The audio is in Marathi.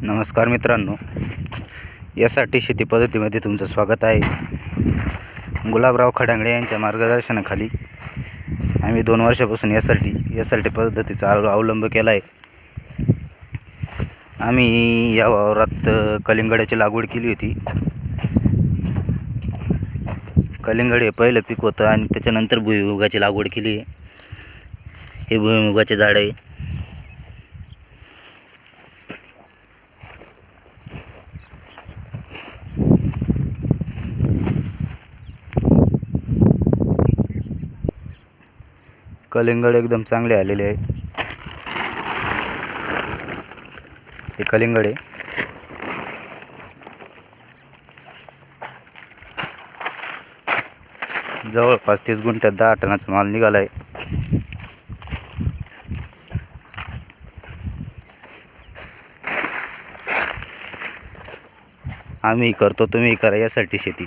नमस्कार मित्रांनो, यासाठी शेती पद्धतीमध्ये तुमचं स्वागत आहे। गुलाबराव खडांगळे यांच्या मार्गदर्शनाखाली आम्ही 2 वर्षापासून यासाठी पद्धतीचा अवलंब केला आहे। आम्ही या वावरात कलिंगडाची लागवड केली होती। कलिंगड हे पहिलं पीक होतं आणि त्याच्यानंतर भुईमुगाची लागवड केली आहे। हे भुईमुगाचे झाड आहे। कलिंगड एकदम चांगले आलेले आहे। हे कलिंगड आहे। जवळपास 30 गुंठ्यात 10 टनाचा माल निघाला आहे। आम्ही करतो, तुम्ही करा यासाठी शेती।